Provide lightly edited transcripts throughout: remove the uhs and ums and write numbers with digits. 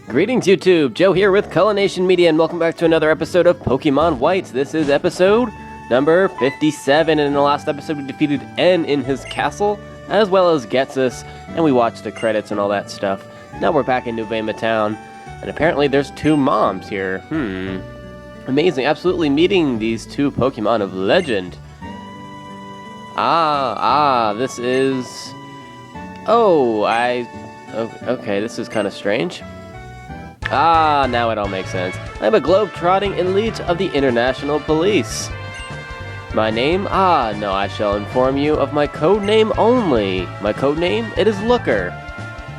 Greetings YouTube, Joe here with Culination Media and welcome back to another episode of Pokemon White. This is episode number 57 and in the last episode we defeated N in his castle as well as Getsus and we watched the credits and all that stuff. Now we're back in Nuvema Town and apparently there's two moms here. Amazing, absolutely meeting these two Pokemon of legend. This is... Okay, this is kind of strange. Now it all makes sense. I'm a globe-trotting elite of the International Police. My name? No, I shall inform you of my code name only. My code name? It is Looker.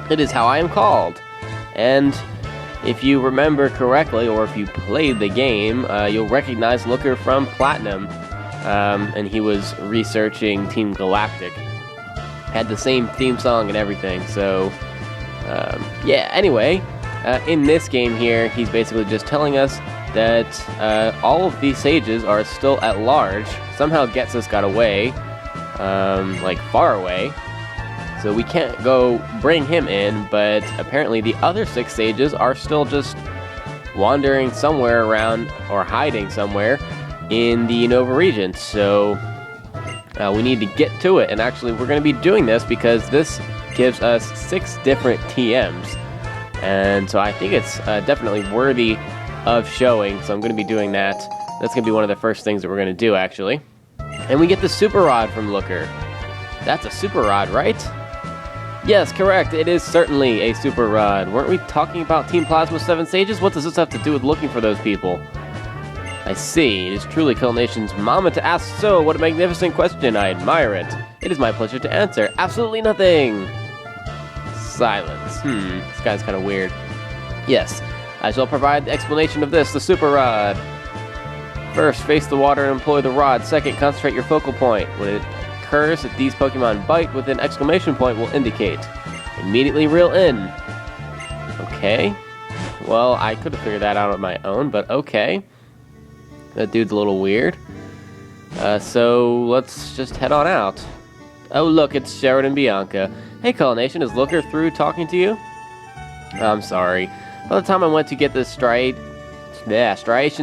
It is how I am called. And if you remember correctly, or if you played the game, you'll recognize Looker from Platinum. And he was researching Team Galactic. Had the same theme song and everything, so... anyway... in this game here, he's basically just telling us that all of these sages are still at large. Somehow Getsus got away, far away. So we can't go bring him in, but apparently the other 6 sages are still just wandering somewhere around, or hiding somewhere, in the Unova region. So we need to get to it, and actually we're going to be doing this because this gives us 6 different TMs. And so I think it's definitely worthy of showing, so I'm going to be doing that. That's going to be one of the first things that we're going to do, actually. And we get the Super Rod from Looker. That's a Super Rod, right? Yes, correct. It is certainly a Super Rod. Weren't we talking about Team Plasma's 7 Sages? What does this have to do with looking for those people? I see. It is truly Culination's moment to ask so. What a magnificent question. I admire it. It is my pleasure to answer. Absolutely nothing. Silence. This guy's kind of weird. Yes, I shall provide the explanation of this, the Super Rod. First, face the water and employ the rod. Second, concentrate your focal point. When it occurs that these Pokemon bite with an exclamation point will indicate. Immediately reel in. Okay. Well, I could have figured that out on my own, but okay. That dude's a little weird. So let's just head on out. Oh look, it's Sherrod and Bianca. Hey Culination, is Looker through talking to you? I'm sorry. By the time I went to get the Striation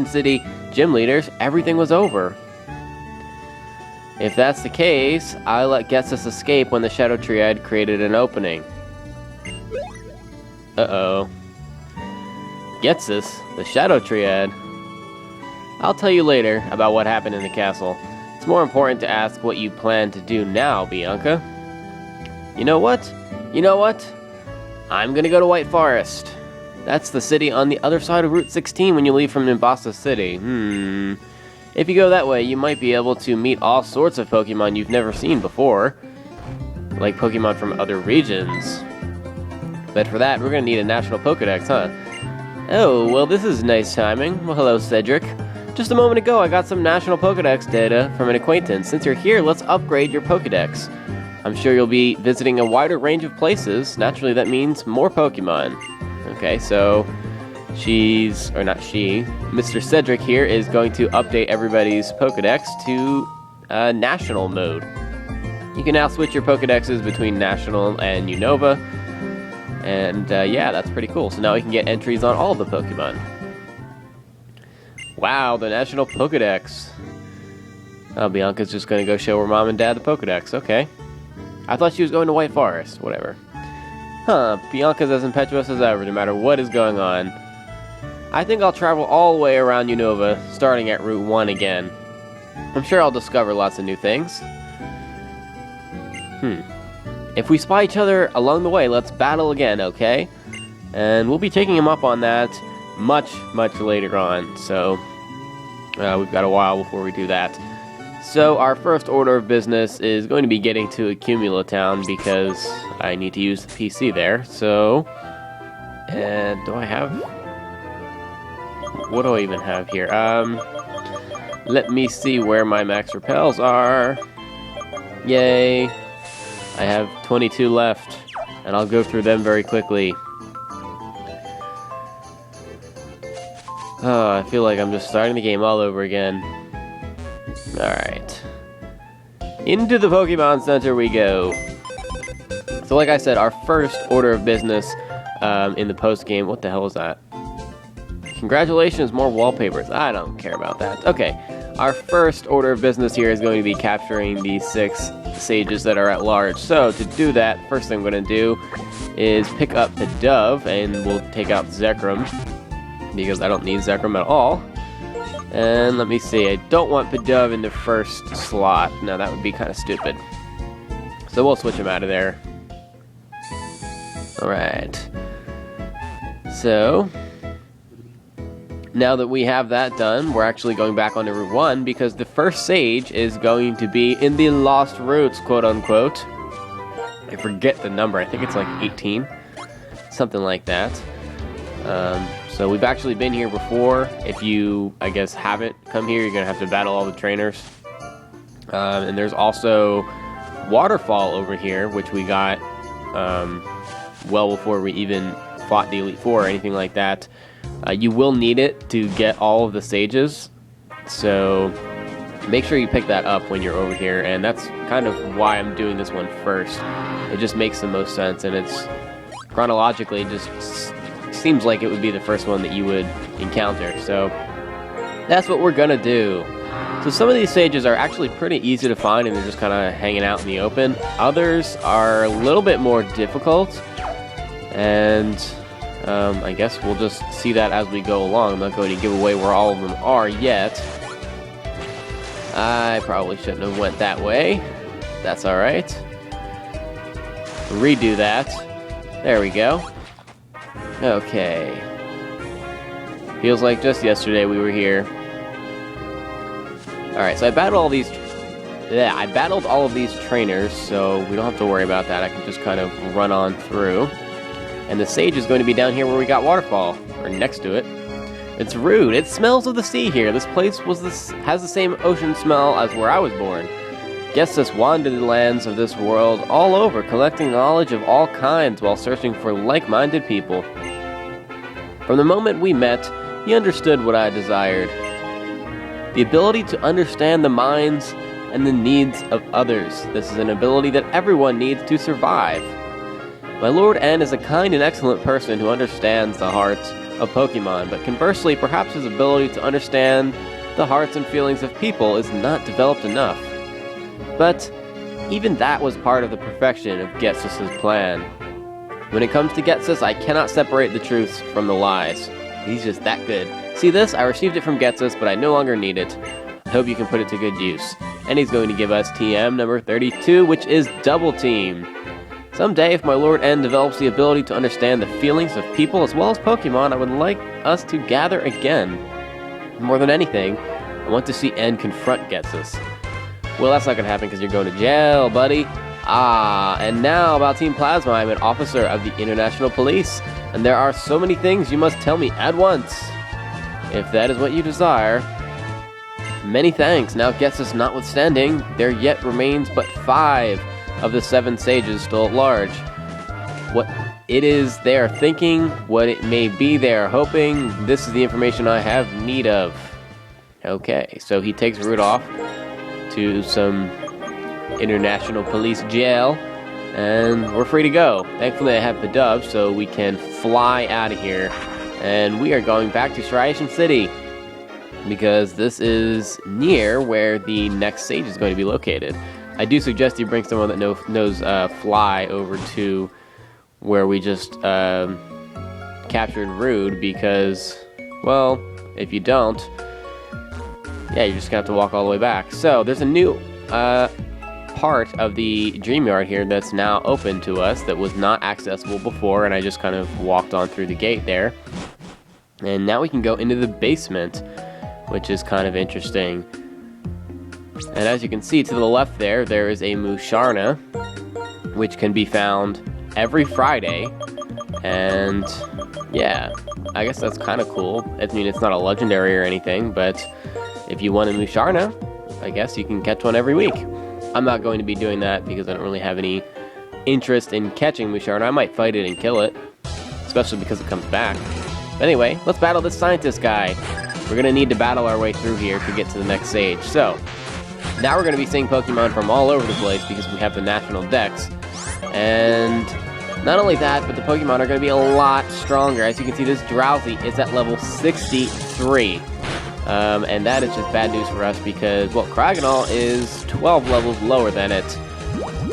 City gym leaders, everything was over. If that's the case, I let Getsus escape when the Shadow Triad created an opening. Uh-oh. Getsus? The Shadow Triad? I'll tell you later about what happened in the castle. It's more important to ask what you plan to do now, Bianca. You know what? I'm gonna go to White Forest. That's the city on the other side of Route 16 when you leave from Nimbasa City. If you go that way, you might be able to meet all sorts of Pokemon you've never seen before. Like Pokemon from other regions. But for that, we're gonna need a National Pokedex, huh? Oh, well this is nice timing. Well, hello Cedric. Just a moment ago, I got some National Pokedex data from an acquaintance. Since you're here, let's upgrade your Pokedex. I'm sure you'll be visiting a wider range of places. Naturally, that means more Pokemon. Okay, so Mr. Cedric here is going to update everybody's Pokedex to National mode. You can now switch your Pokedexes between National and Unova. And yeah, that's pretty cool. So now we can get entries on all the Pokemon. Wow, the National Pokedex. Oh, Bianca's just going to go show her mom and dad the Pokedex. Okay. I thought she was going to White Forest. Whatever. Bianca's as impetuous as ever, no matter what is going on. I think I'll travel all the way around Unova, starting at Route 1 again. I'm sure I'll discover lots of new things. If we spy each other along the way, let's battle again, okay? And we'll be taking him up on that much later on, so we've got a while before we do that. So our first order of business is going to be getting to Accumula Town because I need to use the PC there. So, and do I have... What do I even have here? Let me see where my max repels are. Yay. I have 22 left, and I'll go through them very quickly. Oh, I feel like I'm just starting the game all over again. Alright. Into the Pokemon Center we go. So like I said, our first order of business in the post game. What the hell is that? Congratulations, more wallpapers. I don't care about that. Okay, our first order of business here is going to be capturing the 6 sages that are at large. So to do that, first thing I'm going to do is pick up the dove, and we'll take out Zekrom, because I don't need Zekrom at all. And let me see, I don't want Pidove in the first slot. No, that would be kind of stupid. So we'll switch him out of there. Alright. So now that we have that done, we're actually going back onto Route 1 because the first sage is going to be in the Lost Roots, quote-unquote. I forget the number. I think it's like 18. Something like that. So we've actually been here before. If you, I guess, haven't come here, you're going to have to battle all the trainers. And there's also Waterfall over here, which we got well before we even fought the Elite Four or anything like that. You will need it to get all of the sages, so make sure you pick that up when you're over here, and that's kind of why I'm doing this one first. It just makes the most sense, and it's chronologically just seems like it would be the first one that you would encounter, so that's what we're gonna do. So some of these sages are actually pretty easy to find, and they're just kind of hanging out in the open. Others are a little bit more difficult, and I guess we'll just see that as we go along. I'm not going to give away where all of them are yet. I probably shouldn't have went that way. That's alright. Redo that. There we go. Okay. Feels like just yesterday we were here. Alright, so I battled all these... Yeah, I battled all of these trainers, so we don't have to worry about that. I can just kind of run on through. And the sage is going to be down here where we got Waterfall, or next to it. It's Rood. It smells of the sea here. This place has the same ocean smell as where I was born. Guests wander the lands of this world all over, collecting knowledge of all kinds while searching for like-minded people. From the moment we met, he understood what I desired. The ability to understand the minds and the needs of others. This is an ability that everyone needs to survive. My Lord N is a kind and excellent person who understands the hearts of Pokemon, but conversely, perhaps his ability to understand the hearts and feelings of people is not developed enough. But even that was part of the perfection of Getsus's plan. When it comes to Getsus, I cannot separate the truths from the lies. He's just that good. See this? I received it from Getsus, but I no longer need it. I hope you can put it to good use. And he's going to give us TM number 32, which is Double Team. Someday, if my Lord N develops the ability to understand the feelings of people as well as Pokemon, I would like us to gather again. More than anything, I want to see N confront Getsus. Well, that's not going to happen because you're going to jail, buddy. And now about Team Plasma. I'm an officer of the International Police, and there are so many things you must tell me at once. If that is what you desire. Many thanks. Now Getsus notwithstanding, there yet remains but 5 of the 7 sages still at large. What it is they are thinking, what it may be they are hoping, this is the information I have need of. Okay, so he takes Rood off to some international police jail, and we're free to go. Thankfully I have Pidove, so we can fly out of here, and we are going back to Striation City, because this is near where the next sage is going to be located. I do suggest you bring someone that knows fly over to where we just captured Rood, because, well, if you don't, yeah, you're just going to have to walk all the way back. So, there's a new part of the Dream Yard here that's now open to us that was not accessible before, and I just kind of walked on through the gate there. And now we can go into the basement, which is kind of interesting. And as you can see to the left there is a Musharna, which can be found every Friday. And yeah, I guess that's kind of cool. I mean, it's not a legendary or anything, but if you want a Musharna, I guess you can catch one every week. I'm not going to be doing that because I don't really have any interest in catching Musharna. I might fight it and kill it, especially because it comes back. But anyway, let's battle this scientist guy. We're going to need to battle our way through here to get to the next stage. So, now we're going to be seeing Pokemon from all over the place because we have the National Dex. And Not only that, but the Pokemon are going to be a lot stronger. As you can see, this Drowsy is at level 63. And that is just bad news for us because, well, Kraganol is 12 levels lower than it.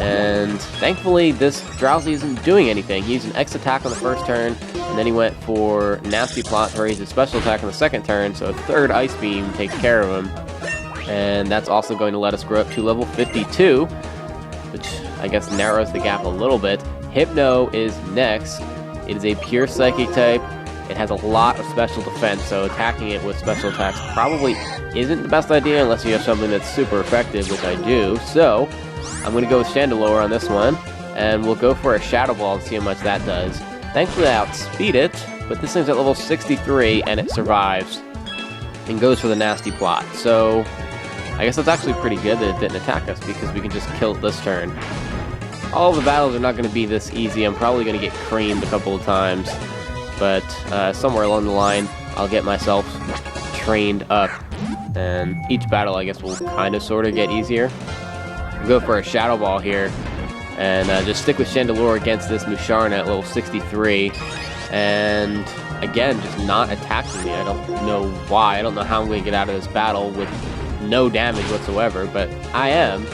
And thankfully, this Drowsy isn't doing anything. He used an X attack on the first turn, and then he went for Nasty Plot to raise his special attack on the second turn, so a third Ice Beam takes care of him. And that's also going to let us grow up to level 52, which I guess narrows the gap a little bit. Hypno is next. It is a pure Psychic type. It has a lot of special defense, so attacking it with special attacks probably isn't the best idea unless you have something that's super effective, which I do. So I'm going to go with Chandelure on this one, and we'll go for a Shadow Ball to see how much that does. Thankfully I outspeed it, but this thing's at level 63 and it survives and goes for the Nasty Plot. So I guess that's actually pretty good that it didn't attack us because we can just kill it this turn. All the battles are not going to be this easy. I'm probably going to get creamed a couple of times, but somewhere along the line I'll get myself trained up, and each battle I guess will kind of sort of get easier. We'll go for a Shadow Ball here, and just stick with Chandelure against this Musharna at level 63, and again, just not attacking me. I don't know why. I don't know how I'm going to get out of this battle with no damage whatsoever, but I am.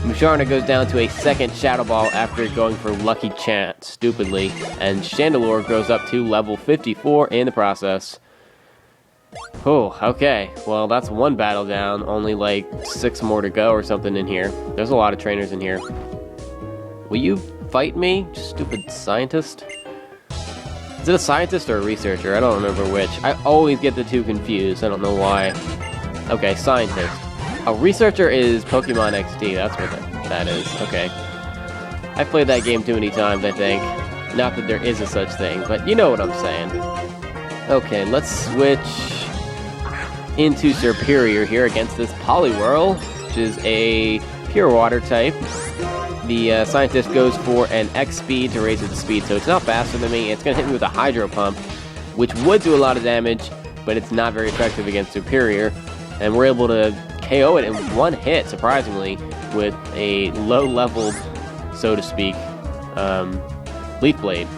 Musharna goes down to a second Shadow Ball after going for Lucky Chant, stupidly, and Chandelure grows up to level 54 in the process. Oh, okay. Well, that's one battle down. Only like 6 more to go or something in here. There's a lot of trainers in here. Will you fight me, stupid scientist? Is it a scientist or a researcher? I don't remember which. I always get the two confused. I don't know why. Okay, scientist. A researcher is Pokemon XD. That's what that is. Okay. I've played that game too many times, I think. Not that there is a such thing, but you know what I'm saying. Okay, let's switch into Superior here against this Poliwhirl, which is a pure water type. The scientist goes for an X speed to raise its speed, so it's not faster than me. It's going to hit me with a Hydro Pump, which would do a lot of damage, but it's not very effective against Superior. And we're able to KO it in one hit, surprisingly, with a low-leveled, so to speak, Leaf Blade.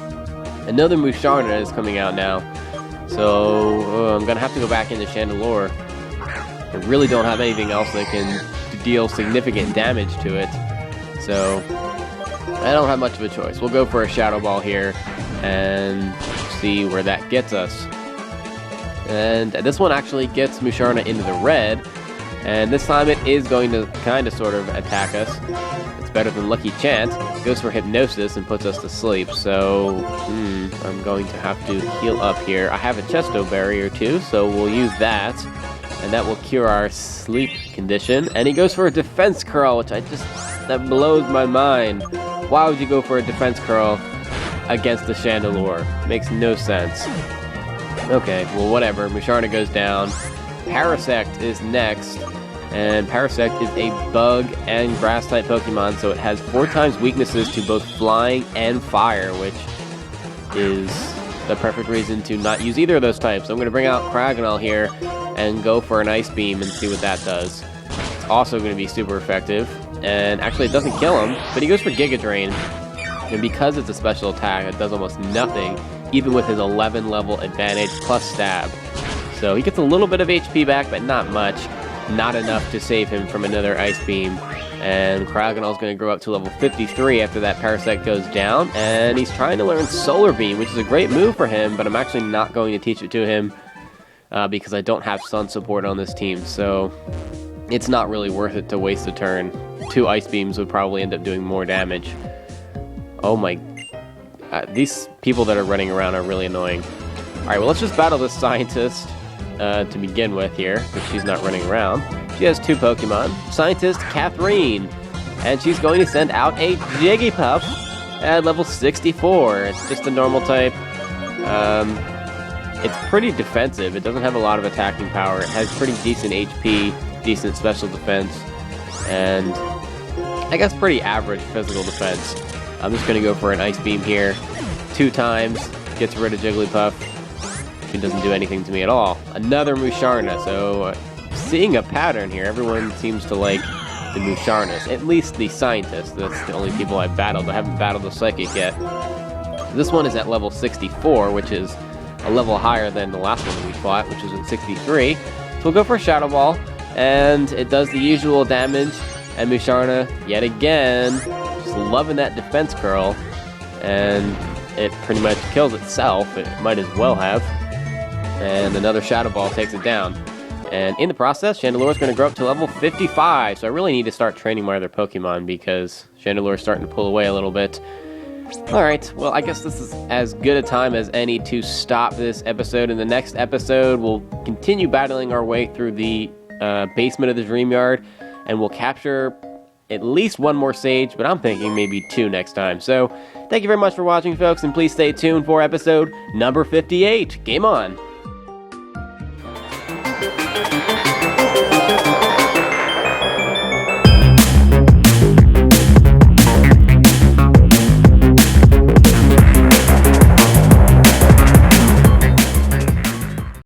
Another Musharna is coming out now, so I'm going to have to go back into Chandelure. I really don't have anything else that can deal significant damage to it, so I don't have much of a choice. We'll go for a Shadow Ball here and see where that gets us. And this one actually gets Musharna into the red, and this time it is going to kind of sort of attack us. It's better than Lucky Chant. It goes for Hypnosis and puts us to sleep, so I'm going to have to heal up here. I have a Chesto Berry or two, so we'll use that, and that will cure our sleep condition. And he goes for a Defense Curl, which that blows my mind. Why would you go for a Defense Curl against the Chandelure? Makes no sense. Okay, well whatever, Musharna goes down. Parasect is next, and Parasect is a bug and grass type Pokemon, so it has 4 times weaknesses to both flying and fire, which is the perfect reason to not use either of those types. So I'm going to bring out Kraganol here and go for an Ice Beam and see what that does. It's also going to be super effective, and actually it doesn't kill him, but he goes for Giga Drain, and because it's a special attack, it does almost nothing, even with his 11 level advantage plus stab. So he gets a little bit of HP back, but not much. Not enough to save him from another Ice Beam. And Kraganol's going to grow up to level 53 after that Parasect goes down. And he's trying to learn Solar Beam, which is a great move for him, but I'm actually not going to teach it to him because I don't have Sun support on this team. So it's not really worth it to waste a turn. 2 Ice Beams would probably end up doing more damage. Oh my... these people that are running around are really annoying. Alright, well let's just battle this scientist to begin with here, because she's not running around. She has 2 Pokemon. Scientist Catherine, and she's going to send out a Jigglypuff at level 64. It's just a normal type. It's pretty defensive. It doesn't have a lot of attacking power. It has pretty decent HP, decent special defense, and I guess pretty average physical defense. I'm just going to go for an Ice Beam here. 2 times, gets rid of Jigglypuff. She doesn't do anything to me at all. Another Musharna, so seeing a pattern here. Everyone seems to like the Musharnas, at least the scientists. That's the only people I've battled. I haven't battled the Psychic yet. This one is at level 64, which is a level higher than the last one that we fought, which is at 63. So we'll go for a Shadow Ball, and it does the usual damage. And Musharna, yet again, just loving that defense curl, and it pretty much kills itself. It might as well have. And another Shadow Ball takes it down. And in the process, Chandelure's going to grow up to level 55, so I really need to start training my other Pokemon because Chandelure's starting to pull away a little bit. Alright, well, I guess this is as good a time as any to stop this episode. In the next episode, we'll continue battling our way through the basement of the Dream Yard, and we'll capture at least one more Sage, but I'm thinking maybe 2 next time. So, thank you very much for watching, folks, and please stay tuned for episode number 58. Game on!